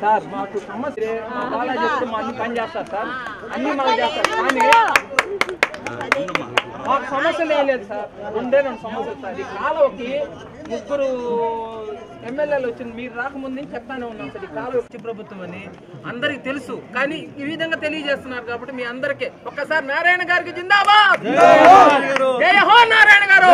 Sir మాకు సమస్య బాగా చెప్తే మా అన్ని పని చేస్తారు సార్, అన్ని మాకు చేస్తారు, కానీ మాకు సమస్యలు ఏం లేదు సార్. రెండు సమస్యలు సార్. ఈ కాలువకి 3 ఎమ్మెల్యేలు వచ్చింది, మీరు రాకముందు నుంచి చెప్తానే ఉన్నాం సార్. ఈ కాలువ వచ్చి ప్రభుత్వం అని అందరికి తెలుసు, కానీ ఈ విధంగా తెలియజేస్తున్నారు కాబట్టి మీ అందరికీ ఒక్కసారి నారాయణ గారికి జిందాబాద్, జై హో నారాయణ గారు.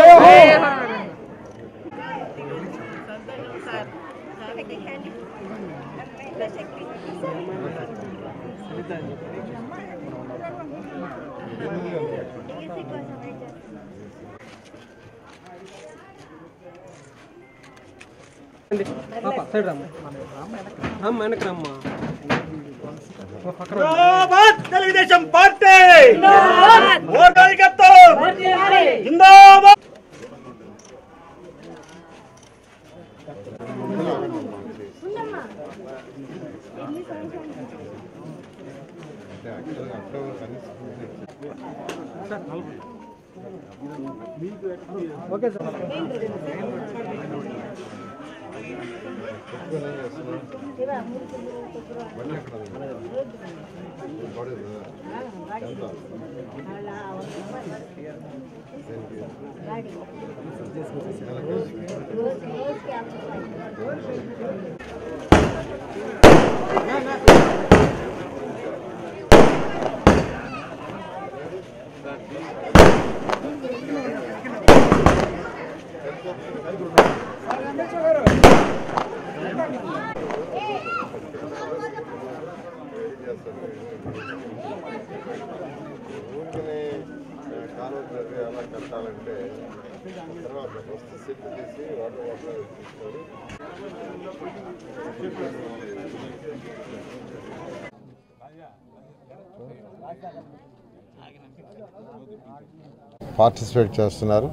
తెలుగుదేశం పార్టీ జిందాబాద్. Okay sir. ఎలా కట్టాలంటే తర్వాత ఫస్ట్ సెట్ తీసి వాటర్ తీసుకొని పార్టిసిపేట్ చేస్తున్నారు.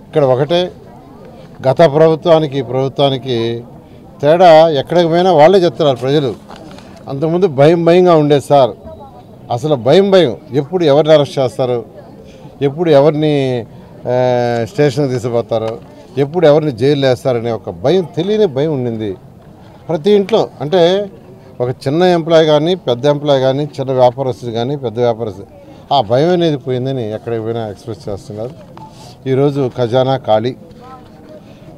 ఇక్కడ ఒకటే, గత ప్రభుత్వానికి ఈ ప్రభుత్వానికి తేడా ఎక్కడికి పోయినా వాళ్ళే చెప్తున్నారు ప్రజలు. అంతకుముందు భయంగా ఉండేది సార్. అసలు భయం ఎప్పుడు ఎవరిని అరెస్ట్ చేస్తారు, ఎప్పుడు ఎవరిని స్టేషన్కి తీసుకుపోతారు, ఎప్పుడు ఎవరిని జైలు వేస్తారనే ఒక భయం, తెలియని భయం ఉండింది ప్రతి ఇంట్లో. అంటే ఒక చిన్న ఎంప్లాయ్ కానీ పెద్ద ఎంప్లాయ్ కానీ, చిన్న వ్యాపారస్తులు కానీ పెద్ద వ్యాపారస్తులు, ఆ భయం అనేది పోయిందని ఎక్కడికి పోయినా ఎక్స్ప్రెస్ చేస్తున్నారు. ఈరోజు ఖజానా ఖాళీ.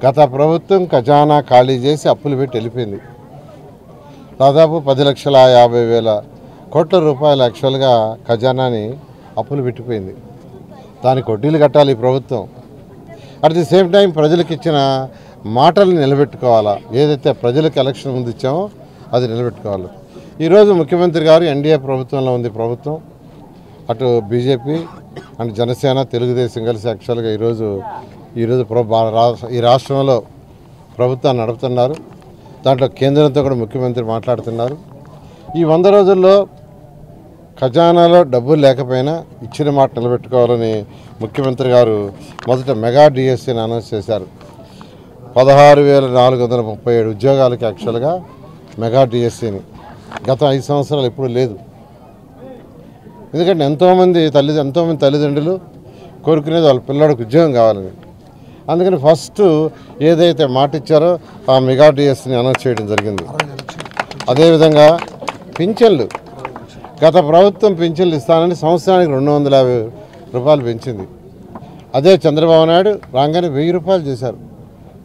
గత ప్రభుత్వం ఖజానా ఖాళీ చేసి అప్పులు పెట్టి వెళ్ళిపోయింది. దాదాపు 10,50,000 కోట్ల రూపాయలు యాక్చువల్గా ఖజానాని అప్పులు పెట్టిపోయింది. దానికి వడ్డీలు కట్టాలి ఈ ప్రభుత్వం. అట్ ది సేమ్ టైం ప్రజలకు ఇచ్చిన మాటలను నిలబెట్టుకోవాలా. ఏదైతే ప్రజలకు ఎలక్షన్ ముందు ఇచ్చామో అది నిలబెట్టుకోవాలి. ఈరోజు ముఖ్యమంత్రి గారు ఎన్డీఏ ప్రభుత్వంలో ఉంది ప్రభుత్వం. అటు బీజేపీ అండ్ జనసేన తెలుగుదేశం కలిసి యాక్చువల్గా ఈరోజు ఈ రాష్ట్రంలో ప్రభుత్వాన్ని నడుపుతున్నారు. దాంట్లో కేంద్రంతో కూడా ముఖ్యమంత్రి మాట్లాడుతున్నారు. ఈ 100 రోజుల్లో ఖజానాలో డబ్బులు లేకపోయినా ఇచ్చిన మాట నిలబెట్టుకోవాలని ముఖ్యమంత్రి గారు మొదట మెగా డిఎస్సీని అనౌన్స్ చేశారు. 16,437 ఉద్యోగాలకి యాక్చువల్గా మెగా డిఎస్సీని గత 5 సంవత్సరాలు ఎప్పుడు లేదు. ఎందుకంటే ఎంతోమంది తల్లిదండ్రులు కోరుకునేది వాళ్ళ పిల్లడికి ఉద్యోగం కావాలని. అందుకని ఫస్ట్ ఏదైతే మాట ఇచ్చారో ఆ మెగా డిఎస్సీని అనౌన్స్ చేయడం జరిగింది. అదేవిధంగా పింఛన్లు, గత ప్రభుత్వం పింఛన్లు ఇస్తానని సంవత్సరానికి 250 రూపాయలు పెంచింది. అదే చంద్రబాబు నాయుడు రాగానే 1000 రూపాయలు చేశారు.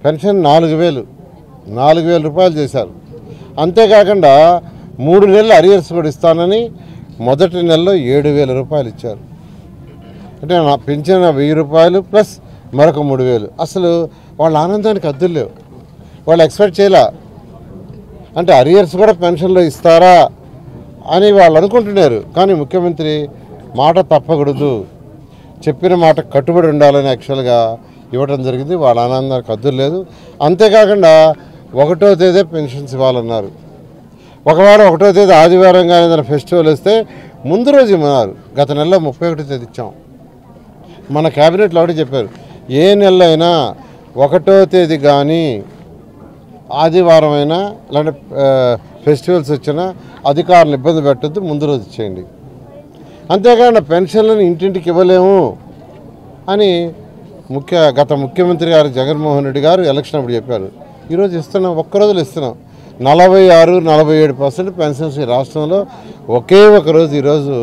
పెన్షన్ 4,000 రూపాయలు చేశారు. అంతేకాకుండా 3 నెలలు అరియర్స్ కూడా ఇస్తానని మొదటి నెలలో 7,000 రూపాయలు ఇచ్చారు. అంటే నా పెన్షన్ 1000 రూపాయలు ప్లస్ మరొక 3,000. అసలు వాళ్ళ ఆనందానికి హద్దులు లేవు. వాళ్ళు ఎక్స్పెక్ట్ చేయలే. అంటే అరియర్స్ కూడా పెన్షన్లో ఇస్తారా అని వాళ్ళు అనుకుంటున్నారు. కానీ ముఖ్యమంత్రి మాట తప్పకూడదు, చెప్పిన మాట కట్టుబడి ఉండాలని యాక్చువల్గా ఇవ్వడం జరిగింది. వాళ్ళ ఆనందానికి హద్దులు లేదు. అంతేకాకుండా 1వ తేదీ పెన్షన్స్ ఇవ్వాలన్నారు. ఒకవేళ 1వ తేదీ ఆదివారంగా ఏదైనా ఫెస్టివల్ వస్తే ముందు రోజు ఇవ్వన్నారు. గత నెలలో 31వ తేదీ ఇచ్చాం. మన క్యాబినెట్లో ఒకటి చెప్పారు, ఏ నెల అయినా 1వ తేదీ కానీ ఆదివారం అయినా ఇలాంటి ఫెస్టివల్స్ వచ్చినా అధికారులు ఇబ్బంది పెట్టద్దు, ముందు రోజు ఇచ్చేయండి. అంతేకాకుండా పెన్షన్లను ఇంటింటికి ఇవ్వలేము అని గత ముఖ్యమంత్రి గారు జగన్మోహన్ రెడ్డి గారు ఎలక్షన్ అప్పుడు చెప్పారు. ఈరోజు ఇస్తున్నాం, ఒక్క రోజులు ఇస్తున్నాం. 46-47% పెన్షన్స్ ఈ రాష్ట్రంలో ఒకే ఒక రోజు ఈరోజు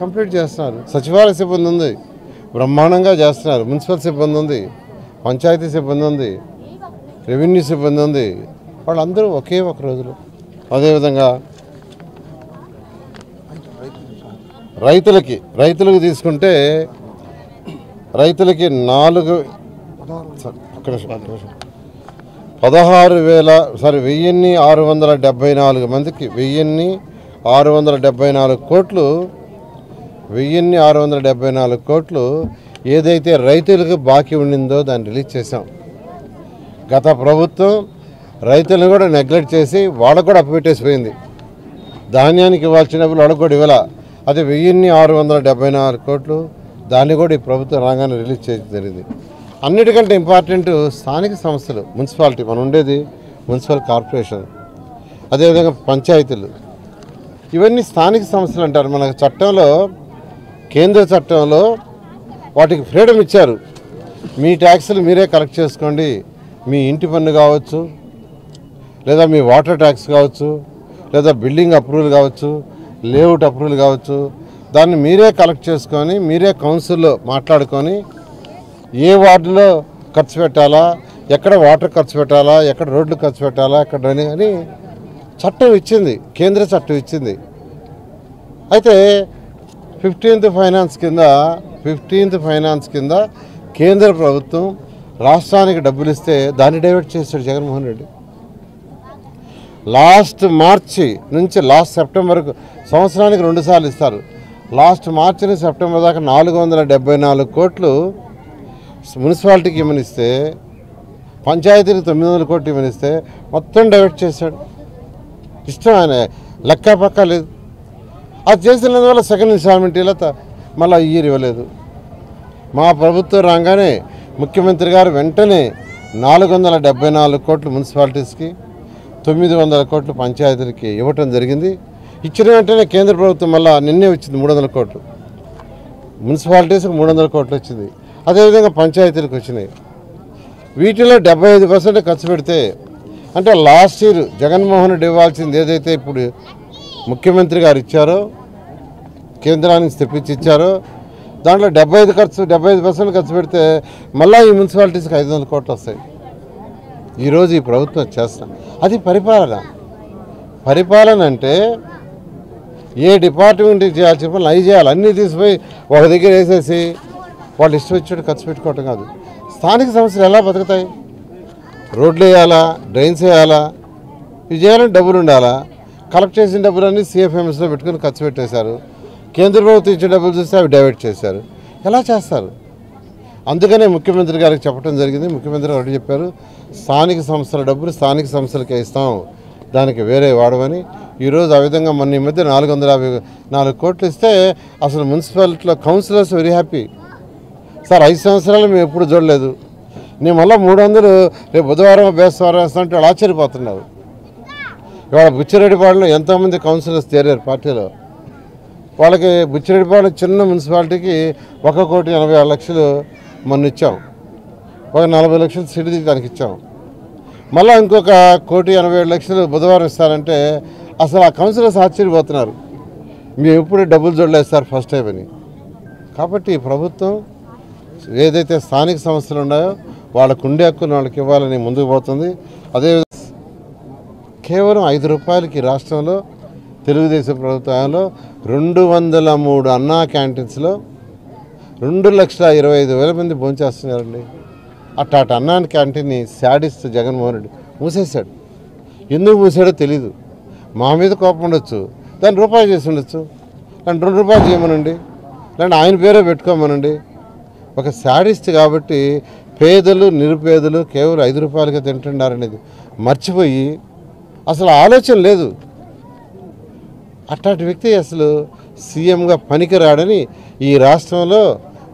కంప్లీట్ చేస్తున్నారు. సచివాలయ సిబ్బంది ఉంది, బ్రహ్మాండంగా చేస్తున్నారు. మున్సిపల్ సిబ్బంది ఉంది, పంచాయతీ సిబ్బంది ఉంది, రెవెన్యూ సిబ్బంది ఉంది. వాళ్ళందరూ ఒకే ఒక రోజులో. అదేవిధంగా రైతులకి తీసుకుంటే రైతులకి 16,674 మందికి 1,674 కోట్లు 1,674 కోట్లు ఏదైతే రైతులకు బాకీ ఉండిందో దాన్ని రిలీజ్ చేశాం. గత ప్రభుత్వం రైతులను కూడా నెగ్లెక్ట్ చేసి వాళ్ళకు కూడా అప్పపెట్టేసిపోయింది. ధాన్యానికి ఇవ్వాల్సిన డబ్బులు వాళ్ళకు కూడా ఇవ్వాల. అది 1,674 కోట్లు దాన్ని కూడా ఈ ప్రభుత్వం రాగానే రిలీజ్ చేయడం జరిగింది. అన్నిటికంటే ఇంపార్టెంట్ స్థానిక సంస్థలు, మున్సిపాలిటీ, మనం ఉండేది మున్సిపల్ కార్పొరేషన్, అదేవిధంగా పంచాయతీలు, ఇవన్నీ స్థానిక సంస్థలు అంటారు. మన చట్టంలో, కేంద్ర చట్టంలో వాటికి ఫ్రీడమ్ ఇచ్చారు. మీ ట్యాక్సులు మీరే కలెక్ట్ చేసుకోండి. మీ ఇంటి పన్ను కావచ్చు, లేదా మీ వాటర్ ట్యాక్స్ కావచ్చు, లేదా బిల్డింగ్ అప్రూవల్ కావచ్చు, లేఅవుట్ అప్రూవల్ కావచ్చు, దాన్ని మీరే కలెక్ట్ చేసుకొని మీరే కౌన్సిల్లో మాట్లాడుకొని ఏ వార్డులో ఖర్చు పెట్టాలా, ఎక్కడ వాటర్ ఖర్చు పెట్టాలా, ఎక్కడ రోడ్లు ఖర్చు పెట్టాలా, ఎక్కడ అని చట్టం ఇచ్చింది, కేంద్ర చట్టం ఇచ్చింది. అయితే 15th ఫైనాన్స్ కింద కేంద్ర ప్రభుత్వం రాష్ట్రానికి డబ్బులు ఇస్తే దాన్ని డైవర్ట్ చేశాడు జగన్మోహన్ రెడ్డి. లాస్ట్ మార్చి నుంచి లాస్ట్ సెప్టెంబర్ వరకు సంవత్సరానికి 2 సార్లు ఇస్తారు. లాస్ట్ మార్చి నుంచి సెప్టెంబర్ దాకా 474 కోట్లు మున్సిపాలిటీకి ఇవ్వనిస్తే, పంచాయతీకి 900 కోట్లు ఇవ్వనిస్తే మొత్తం డైవర్ట్ చేశాడు. ఇష్టం ఆయన, లెక్క పక్క లేదు. అది చేసినందువల్ల సెకండ్ ఇన్స్టాల్మెంటీలో మళ్ళీ ఇయర్ ఇవ్వలేదు. మా ప్రభుత్వం రాగానే ముఖ్యమంత్రి గారు వెంటనే 474 కోట్లు మున్సిపాలిటీస్కి, 900 కోట్లు పంచాయతీలకి ఇవ్వటం జరిగింది. ఇచ్చిన వెంటనే కేంద్ర ప్రభుత్వం మళ్ళీ నిన్నే వచ్చింది 300 కోట్లు, మున్సిపాలిటీస్కి 300 కోట్లు వచ్చింది. అదేవిధంగా పంచాయతీలకు వచ్చినాయి. వీటిలో 75% ఖర్చు పెడితే, అంటే లాస్ట్ ఇయర్ జగన్మోహన్ రెడ్డి ఇవ్వాల్సింది ఏదైతే ఇప్పుడు ముఖ్యమంత్రి గారు ఇచ్చారో, కేంద్రానికి తెప్పించి ఇచ్చారో, దాంట్లో 75% ఖర్చు పెడితే మళ్ళీ ఈ మున్సిపాలిటీస్కి 500 కోట్లు వస్తాయి. ఈరోజు ఈ ప్రభుత్వం చేస్తాం. అది పరిపాలన అంటే ఏ డిపార్ట్మెంట్కి చేయాల్సిన పనులు అవి చేయాలి. అన్నీ తీసిపోయి ఒక దగ్గర వేసేసి వాళ్ళు ఇష్టం వచ్చేట్టు ఖర్చు పెట్టుకోవటం కాదు. స్థానిక సంస్థలు ఎలా బతుకుతాయి? రోడ్లు వేయాలా, డ్రైన్స్ వేయాలా, ఇవి చేయాలంటే డబ్బులు ఉండాలా. కలెక్ట్ చేసిన డబ్బులన్నీ CFMSలో పెట్టుకుని ఖర్చు పెట్టేశారు. కేంద్ర ప్రభుత్వం ఇచ్చే డబ్బులు చూస్తే అవి డైవర్ట్ చేశారు. ఎలా చేస్తారు? అందుకనే ముఖ్యమంత్రి గారికి చెప్పడం జరిగింది. ముఖ్యమంత్రి గారు ఒకటి చెప్పారు, స్థానిక సంస్థల డబ్బులు స్థానిక సంస్థలకే ఇస్తాం, దానికి వేరే వాడమని. ఈరోజు ఆ విధంగా మొన్న ఈ మధ్య 454 కోట్లు ఇస్తే అసలు మున్సిపాలిటీలో కౌన్సిలర్స్ వెరీ హ్యాపీ. సార్ 5 సంవత్సరాలు మేము ఎప్పుడు చూడలేదు, నేను మళ్ళీ 300 రేపు బుధవారం బేస్తవారం వేస్తానంటే వాళ్ళు ఆశ్చర్యపోతున్నారు. ఇవాళ బుచ్చిరెడ్డిపాడులో ఎంతోమంది కౌన్సిలర్స్ చేరారు పార్టీలో. వాళ్ళకి బుచ్చిరెడ్డిపాడు చిన్న మున్సిపాలిటీకి 1,86,00,000 మొన్న ఇచ్చాం. ఒక 40 లక్షలు సిటీ దానికి ఇచ్చాం. మళ్ళీ ఇంకొక 1,87,00,000 బుధవారం ఇస్తారంటే అసలు ఆ కౌన్సిలర్స్ ఆశ్చర్యపోతున్నారు, మేము ఎప్పుడు డబ్బులు చూడలేదు సార్ ఫస్ట్ టైం అని. కాబట్టి ఈ ప్రభుత్వం ఏదైతే స్థానిక సంస్థలు ఉన్నాయో వాళ్ళకు ఉండే హక్కును వాళ్ళకి ఇవ్వాలని ముందుకు పోతుంది. అదేవిధంగా కేవలం 5 రూపాయలకి రాష్ట్రంలో తెలుగుదేశం ప్రభుత్వంలో 203 అన్నా క్యాంటీన్స్లో 2,25,000 మంది భోంచేస్తున్నారండి. అట్టాటి అన్నా క్యాంటీన్ని శాడిస్ట్ జగన్మోహన్ రెడ్డి మూసేశాడు. ఎందుకు మూసాడో తెలీదు. మా మీద కోపం ఉండొచ్చు, దాన్ని రూపాయి చేసి ఉండొచ్చు, దాన్ని 2 రూపాయలు చేయమనండి, లేదంటే ఆయన పేరే పెట్టుకోమనండి. ఒక శాడిస్ట్ కాబట్టి పేదలు నిరుపేదలు కేవలం 5 రూపాయలకే తింటున్నారనేది మర్చిపోయి అసలు ఆలోచన లేదు. అట్లాంటి వ్యక్తి అసలు సీఎంగా పనికిరాడని ఈ రాష్ట్రంలో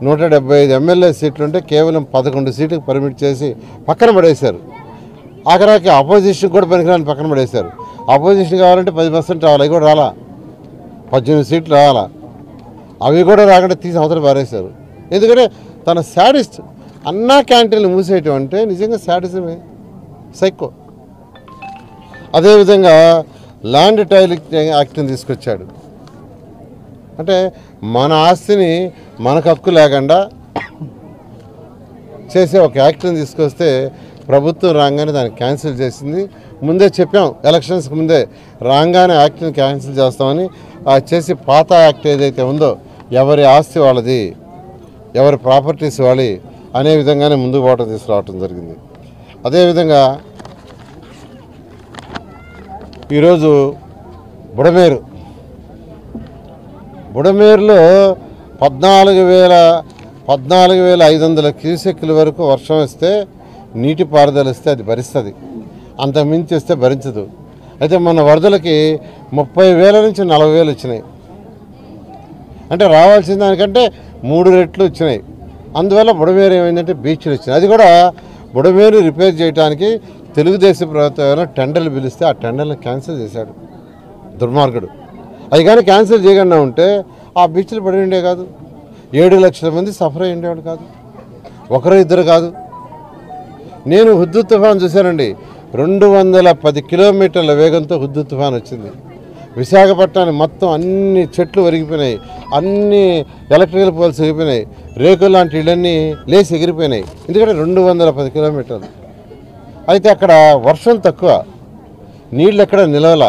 175 ఎమ్మెల్యే సీట్లుంటే కేవలం 11 సీట్లకు పర్మిట్ చేసి పక్కన పడేశారు. ఆఖరాకి అపోజిషన్ కూడా పనికిరాని పక్కన పడేశారు. అపోజిషన్ కావాలంటే 10% రావాలి, అవి కూడా రాలా. 18 సీట్లు రావాలా. అవి కూడా రాకుండా తీసి అవతల పారేశారు. ఎందుకంటే తన శాడిస్ట్ అన్నా క్యాంటీన్లు మూసేయటం అంటే నిజంగా శాడిజమే, సైకో. అదేవిధంగా ల్యాండ్ టైలింగ్ యాక్ట్ని తీసుకొచ్చాడు. అంటే మన ఆస్తిని మనకు హక్కు లేకుండా చేసే ఒక యాక్ట్ని తీసుకొస్తే ప్రభుత్వం రాగానే దాన్ని క్యాన్సిల్ చేసింది. ముందే చెప్పాం, ఎలక్షన్స్కి ముందే రాగానే యాక్ట్ని క్యాన్సిల్ చేస్తామని. చేసి పాత యాక్ట్ ఏదైతే ఉందో ఎవరి ఆస్తి వాళ్ళది, ఎవరి ప్రాపర్టీస్ వాళ్ళి అనే విధంగానే ముందుకు పోవటం తీసుకురావటం జరిగింది. అదేవిధంగా ఈరోజు బుడమేరులో 14,500 క్యూసెక్కుల వరకు వర్షం వస్తే నీటిపారుదల వస్తే అది భరిస్తుంది, అంత మించి వస్తే భరించదు. అయితే మన వరదలకి 30,000 నుంచి 40,000 వచ్చినాయి. అంటే రావాల్సిన దానికంటే 3 రెట్లు వచ్చినాయి. అందువల్ల బుడమేరు ఏమైందంటే బీచ్లు వచ్చినాయి. అది కూడా బుడమేరు రిపేర్ చేయడానికి తెలుగుదేశం ప్రభుత్వం టెండర్లు పిలిస్తే ఆ టెండర్లు క్యాన్సిల్ చేశాడు దుర్మార్గుడు. అది కానీ క్యాన్సిల్ చేయకుండా ఉంటే ఆ బీచ్లు పడి ఉండే కాదు, 7 లక్షల మంది సఫర్ అయ్యి ఉండేవాడు కాదు, ఒకరు ఇద్దరు కాదు. నేను హుద్దు తుఫాన్ చూశానండి, 210 కిలోమీటర్ల వేగంతో హుద్దు తుఫాన్ వచ్చింది. విశాఖపట్నాన్ని మొత్తం అన్ని చెట్లు ఒరిగిపోయినాయి, అన్ని ఎలక్ట్రికల్ పోల్స్ ఎగిరిపోయినాయి, రేకులు లాంటి ఇళ్ళన్నీ లేచి ఎగిరిపోయినాయి. ఎందుకంటే 210 కిలోమీటర్లు. అయితే అక్కడ వర్షం తక్కువ, నీళ్ళు ఎక్కడ నిలవల,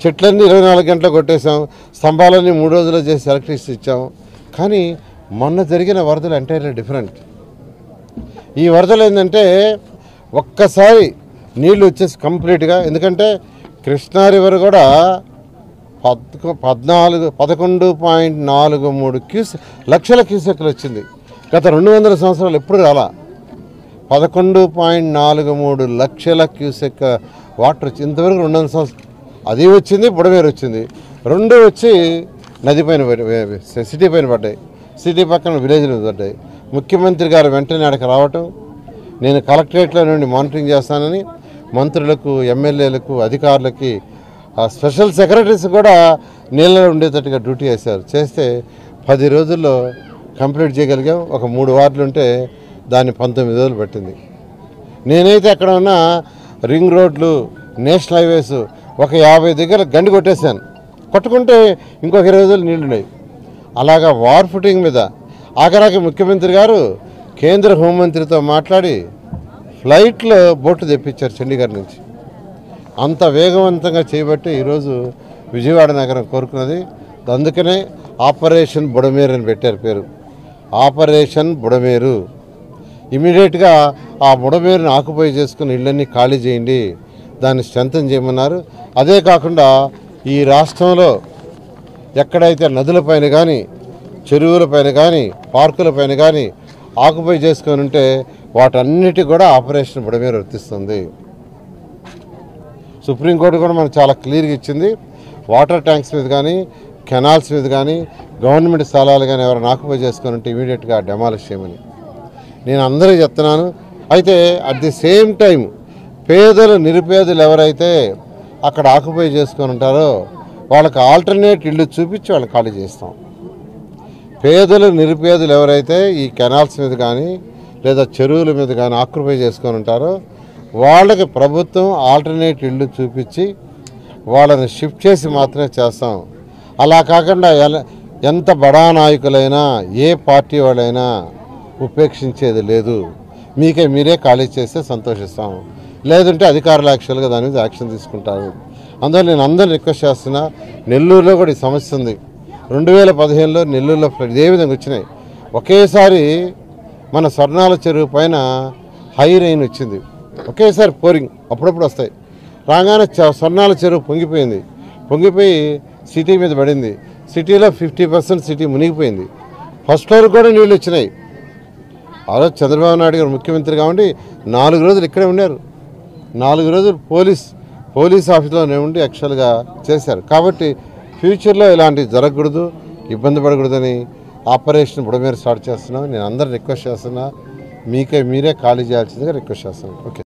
చెట్లన్నీ 24 గంటలు కొట్టేసాం, స్తంభాలన్నీ 3 రోజుల్లో చేసి ఎలక్ట్రిసిటీ ఇచ్చాం. కానీ మొన్న జరిగిన వరదలు ఎంటైర్లీ డిఫరెంట్. ఈ వరదలు ఏంటంటే ఒక్కసారి నీళ్ళు వచ్చేసి కంప్లీట్గా, ఎందుకంటే కృష్ణా రివర్ కూడా 11.43 లక్షల క్యూసెక్లు వచ్చింది. గత 200 సంవత్సరాలు ఎప్పుడు రాలా. 11.43 లక్షల క్యూసెక్ వాటర్ వచ్చి ఇంతవరకు 200 సంవత్సరాలు అది వచ్చింది. బుడమేరు వచ్చింది, 2 వచ్చి నది పైన సిటీ పైన పడ్డాయి, సిటీ పక్కన విలేజ్లు పడ్డాయి. ముఖ్యమంత్రి గారు వెంటనే అక్కడికి రావటం, నేను కలెక్టరేట్లో నుండి మానిటరింగ్ చేస్తానని మంత్రులకు, ఎమ్మెల్యేలకు, అధికారులకి, స్పెషల్ సెక్రటరీస్ కూడా నీళ్ళలో ఉండేటట్టుగా డ్యూటీ చేస్తే 10 రోజుల్లో కంప్లీట్ చేయగలిగాం. ఒక 3 వార్డులు ఉంటే దాన్ని 19 రోజులు పట్టింది. నేనైతే అక్కడ ఉన్న రింగ్ రోడ్లు, నేషనల్ హైవేస్ ఒక 50 దగ్గర గండి కొట్టేశాను. కొట్టుకుంటే ఇంకొక 20 రోజులు నీళ్లున్నాయి. అలాగా వార్ ఫుటింగ్ మీద ఆఖరాకి ముఖ్యమంత్రి గారు కేంద్ర హోంమంత్రితో మాట్లాడి ఫ్లైట్లో బోటు తెప్పించారు చండీగఢ్ నుంచి. అంత వేగవంతంగా చేయబట్టి ఈరోజు విజయవాడ నగరం కోరుకున్నది. అందుకనే ఆపరేషన్ బుడమేరు అని పెట్టారు పేరు, ఆపరేషన్ బుడమేరు. ఇమీడియట్గా ఆ బుడమేరుని ఆక్యుపై చేసుకుని ఇళ్ళన్నీ ఖాళీ చేయండి, దాన్ని స్ట్రెంథన్ చేయమన్నారు. అదే కాకుండా ఈ రాష్ట్రంలో ఎక్కడైతే నదులపైన కానీ, చెరువులపైన కానీ, పార్కులపైన కానీ ఆక్యుపై చేసుకొని ఉంటే వాటన్నిటికి కూడా ఆపరేషన్ బుడమేరు వర్తిస్తుంది. సుప్రీంకోర్టు కూడా మనకు చాలా క్లియర్గా ఇచ్చింది. వాటర్ ట్యాంక్స్ మీద కానీ, కెనాల్స్ మీద కానీ, గవర్నమెంట్ స్థలాలు కానీ ఎవరైనా ఆక్యుపై చేసుకొని ఉంటే ఇమీడియట్గా డెమాలిష్ చేయమని నేను అందరికీ చెప్తున్నాను. అయితే అట్ ది సేమ్ టైం పేదలు, నిరుపేదలు ఎవరైతే అక్కడ ఆక్యుపై చేసుకొని ఉంటారో వాళ్ళకి ఆల్టర్నేట్ ఇల్లు చూపించి వాళ్ళని ఖాళీ చేస్తాం. పేదలు, నిరుపేదలు ఎవరైతే ఈ కెనాల్స్ మీద కానీ లేదా చెరువుల మీద కానీ ఆక్యుపై చేసుకొని ఉంటారో వాళ్ళకి ప్రభుత్వం ఆల్టర్నేట్ ఇల్లు చూపించి వాళ్ళని షిఫ్ట్ చేసి మాత్రమే చేస్తాం. అలా కాకుండా ఎంత బడా నాయకులైనా, ఏ పార్టీ వాళ్ళైనా ఉపేక్షించేది లేదు. మీరే ఖాళీ చేస్తే సంతోషిస్తాం, లేదంటే అధికారులు యాక్చువల్గా దాని మీద యాక్షన్ తీసుకుంటారు. అందువల్ల నేను అందరిని రిక్వెస్ట్ చేస్తున్నా. నెల్లూరులో కూడా ఈ సమస్య ఉంది. 2015లో నెల్లూరులో ఫ్లడ్ ఇదే విధంగా వచ్చినాయి. ఒకేసారి మన స్వర్ణాల చెరువు పైన హై రెయిన్ వచ్చింది, ఒకేసారి పోరింగ్ అప్పుడప్పుడు వస్తాయి. రాగానే స్వర్ణాల చెరువు పొంగిపోయి సిటీ మీద పడింది. సిటీలో 50% సిటీ మునిగిపోయింది. ఫస్ట్ ఫ్లోర్ కూడా నీళ్ళు వచ్చినాయి. ఆ రోజు చంద్రబాబు నాయుడు గారు ముఖ్యమంత్రి కాబట్టి 4 రోజులు ఇక్కడే ఉన్నారు. 4 రోజులు పోలీస్ ఆఫీస్లోనే ఉండి యాక్చువల్గా చేశారు. కాబట్టి ఫ్యూచర్లో ఇలాంటివి జరగకూడదు, ఇబ్బంది పడకూడదని ఆపరేషన్ బుడమేరు స్టార్ట్ చేస్తున్నాం. నేను అందరూ రిక్వెస్ట్ చేస్తున్నా, మీరే ఖాళీ చేయాల్సిందిగా రిక్వెస్ట్ చేస్తున్నాను. ఓకే.